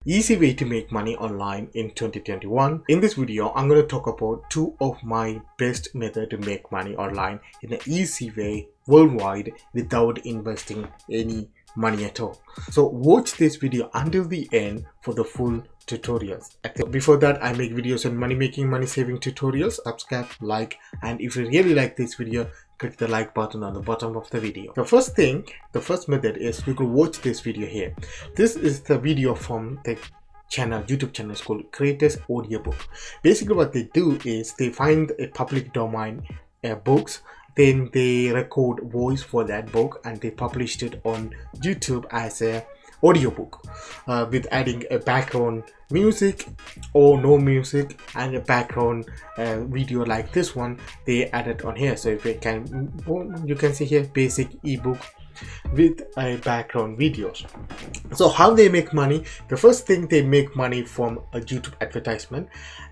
Easy way to make money online in 2021. In this video, I'm going to talk about two of my best methods to make money online in an easy way worldwide without investing any money at all. So watch this video until the end for the full tutorials. Before that, I make videos on money making, money saving tutorials. Subscribe, like, and if you really like this video, click the like button on the bottom of the video. The first method is you could watch this video here. This is the video from the YouTube channel. It's called Creators Audiobook. Basically what they do is they find a public domain books, then they record voice for that book and they published it on YouTube as a audiobook with adding a background music or no music and a background video like this one they added on here. So if you can see here basic ebook with a background videos. So how they make money? The first thing, they make money from a YouTube advertisement.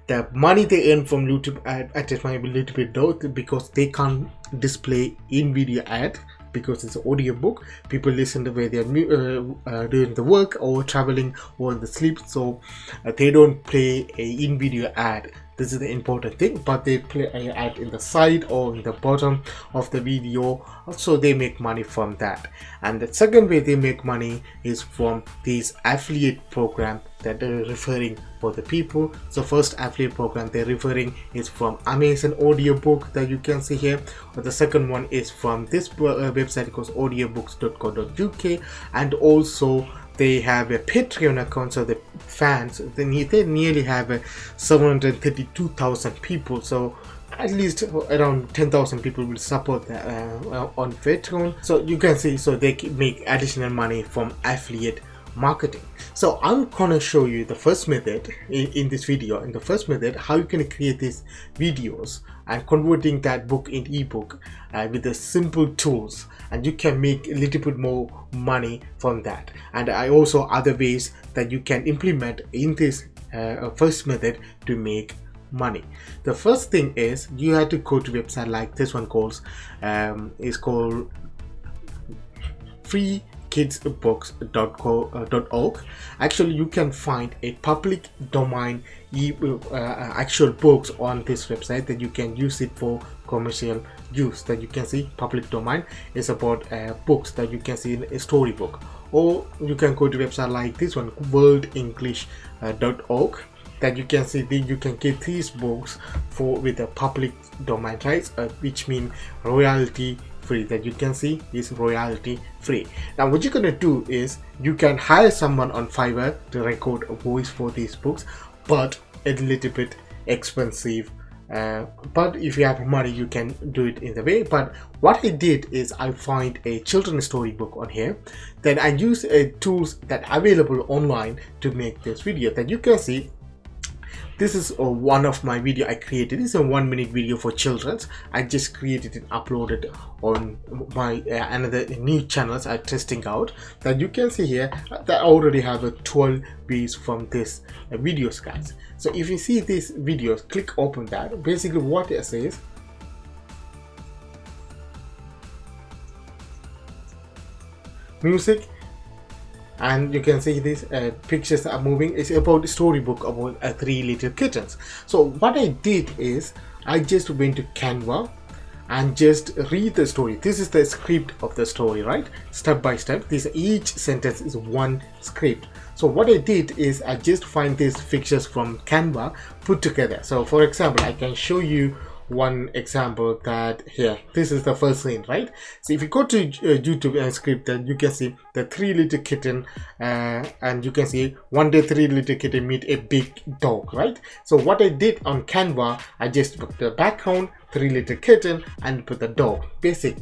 The money they earn from YouTube advertisement will be a little bit low because they can't display in video ad because it's an audiobook. People listen to where they're doing the work or traveling or in the sleep, so they don't play a in video ad. This is the important thing, but they play an ad in the side or in the bottom of the video, so they make money from that. And the second way they make money is from these affiliate program that they're referring for the people. So first affiliate program they're referring is from Amazon audiobook that you can see here, or the second one is from this website called audiobooks.co.uk, and also they have a Patreon account, so the fans they nearly have 732,000 people, so at least around 10,000 people will support that on Patreon. So you can see, so they can make additional money from affiliate marketing. So I'm gonna show you the first method in this video. In the first method, how you can create these videos and converting that book in ebook with the simple tools, and you can make a little bit more money from that. And I also other ways that you can implement in this first method to make money. The first thing is you have to go to website like this one called is called freekidsbooks.org. Actually you can find a public domain actual books on this website that you can use it for commercial use. That you can see public domain is about books that you can see in a storybook, or you can go to website like this one worldenglish.org that you can see that you can get these books for with a public domain rights, which mean royalty free. That you can see is royalty free. Now what you're gonna do is you can hire someone on Fiverr to record a voice for these books, but a little bit expensive. But if you have money you can do it in the way. But what I did is I find a children's storybook on here, then I use tools that are available online to make this video. That you can see this is one of my video I created. This is a 1 minute video for children. I just created and uploaded on my another new channels I'm testing out. That you can see here that I already have a 12 views from this videos, guys. So if you see these videos, click open that. Basically what it says, music, and you can see these pictures are moving. It's about a storybook about 3 little kittens. So what I did is I just went to Canva and just read the story. This is the script of the story, right? Step by step. Each sentence is one script. So what I did is I just find these pictures from Canva put together. So for example, I can show you one example that here. This is the first scene, right? So if you go to YouTube and script, then you can see the 3 little kitten and you can see one day 3 little kitten meet a big dog, right? So what I did on Canva, I just put the background 3 little kitten and put the dog. Basic.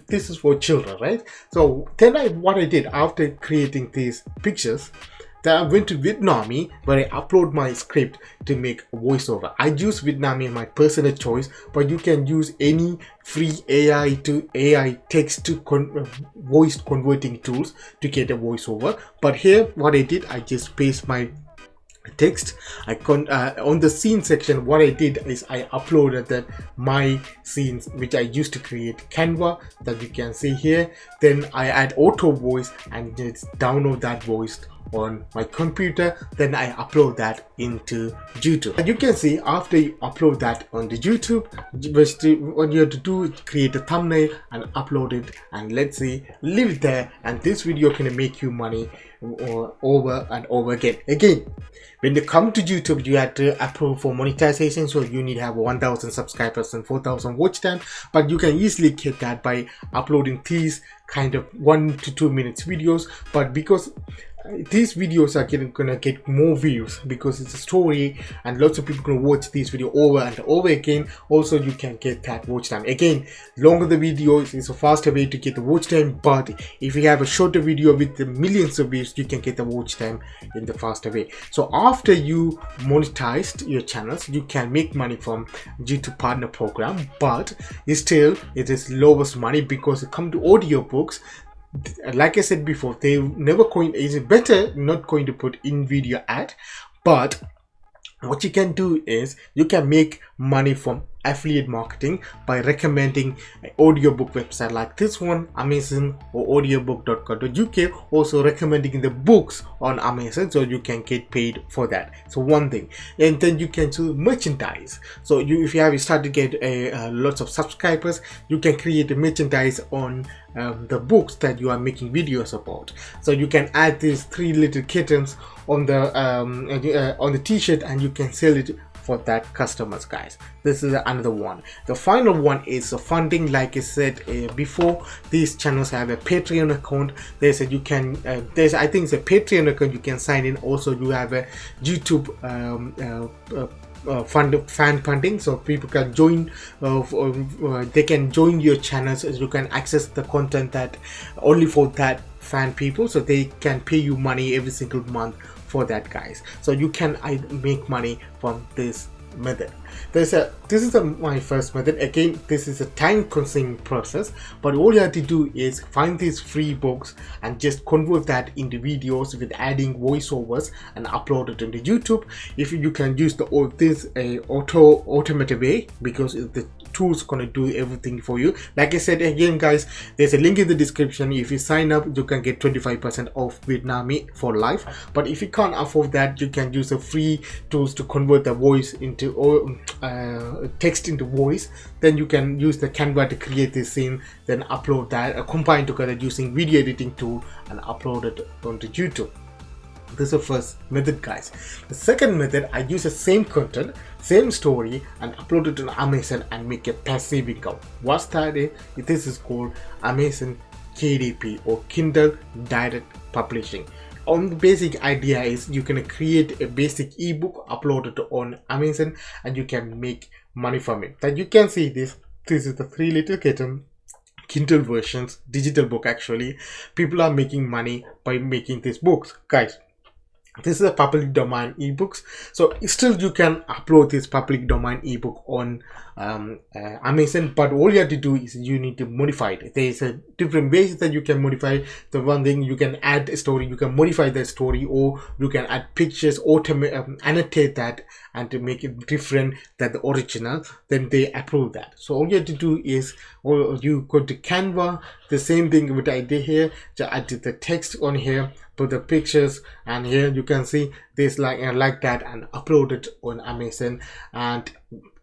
This is for children, right? So then what I did after creating these pictures, then I went to Vietnamese where I upload my script to make a voiceover. I use Vietnamese my personal choice, but you can use any free AI text to voice converting tools to get a voiceover. But here what I did, I just paste my text. On the scene section, what I did is I uploaded that my scenes which I used to create Canva that you can see here. Then I add auto voice and just download that voice on my computer, then I upload that into YouTube. And you can see after you upload that on the YouTube, what you have to do is create a thumbnail and upload it, and let's say leave it there, and this video can make you money over and over again. When you come to YouTube, you have to approve for monetization, so you need to have 1,000 subscribers and 4,000 watch time, but you can easily get that by uploading these kind of 1 to 2 minutes videos. But because these videos are gonna get more views because it's a story and lots of people can watch this video over and over again, also you can get that watch time. Again, longer the videos is a faster way to get the watch time, but if you have a shorter video with the millions of views, you can get the watch time in the faster way. So after you monetized your channels, you can make money from YouTube partner program, but still it is lowest money because it comes to audiobooks. Like I said before, they never going, is better not going to put in video ad, but what you can do is you can make money from affiliate marketing by recommending an audiobook website like this one, Amazon, or audiobook.co.uk, also recommending the books on Amazon, so you can get paid for that. So one thing, and then you can do merchandise. So if you have started to get lots of subscribers, you can create a merchandise on the books that you are making videos about. So you can add these 3 little kittens on the t-shirt, and you can sell it for that customers, guys. This is another one. The final one is funding. Like I said before, these channels have a Patreon account. There's a you can I think it's a Patreon account you can sign in. Also you have a YouTube fan funding, so people can join, they can join your channels, so you can access the content that only for that fan people, so they can pay you money every single month for that, guys. So you can make money from this method. This is my first method. Again, this is a time-consuming process, but all you have to do is find these free books and just convert that into videos with adding voiceovers and upload it into YouTube. If you can use this automated way, because the tool's gonna do everything for you. Like I said again, guys, there's a link in the description. If you sign up, you can get 25% off Vietnamese for life. But if you can't afford that, you can use the free tools to convert the voice into text into voice. Then you can use the Canva to create this scene, then upload that, combine together using video editing tool, and upload it onto YouTube. This is the first method, guys. The second method, I use the same content, same story, and upload it on Amazon and make a passive income. What's that? This is called Amazon KDP, or Kindle Direct Publishing. The basic idea is you can create a basic ebook, upload it on Amazon, and you can make money from it. That you can see this is the 3 little kitten Kindle versions, digital book. Actually, people are making money by making these books, guys. This is a public domain ebooks, so still you can upload this public domain ebook on Amazon, but all you have to do is you need to modify it. There is a different ways that you can modify. The one thing, you can add a story, you can modify the story, or you can add pictures, annotate that, and to make it different than the original. Then they approve that. So all you have to do is, or you go to Canva, the same thing with the idea here, to add the text on here, put the pictures, and here you can see this like that, and upload it on Amazon. And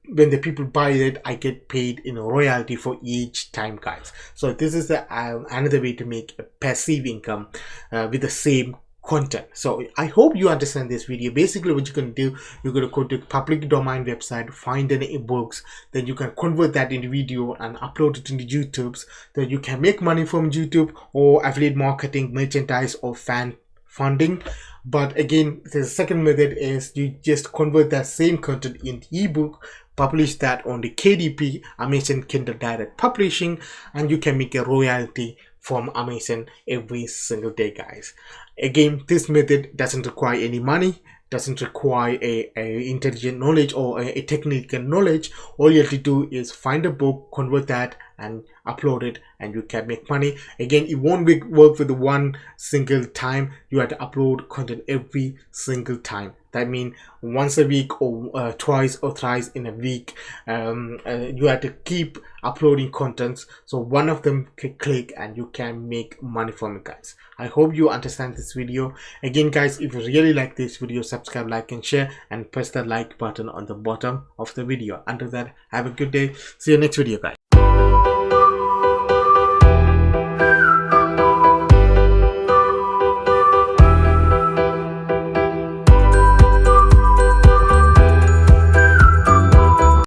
when the people buy it, I get paid in a royalty for each time, guys. So this is the another way to make a passive income with the same content. So I hope you understand this video. Basically what you can do, you're going to go to public domain website, find any books, then you can convert that into video and upload it into YouTube. Then you can make money from YouTube, or affiliate marketing, merchandise, or fan funding. But again, the second method is you just convert that same content into ebook, publish that on the KDP, Amazon Kindle Direct Publishing, and you can make a royalty from Amazon every single day, guys. Again, this method doesn't require any money. doesn't require a intelligent knowledge or a technical knowledge. All you have to do is find a book, convert that and upload it, and you can make money. Again, it won't work with one single time. You have to upload content every single time. That means once a week or twice or thrice in a week. You have to keep uploading contents, so one of them can click and you can make money from it, guys. I hope you understand this video. Again, guys, if you really like this video, subscribe, like and share, and press the like button on the bottom of the video. Until that, have a good day. See you next video, guys.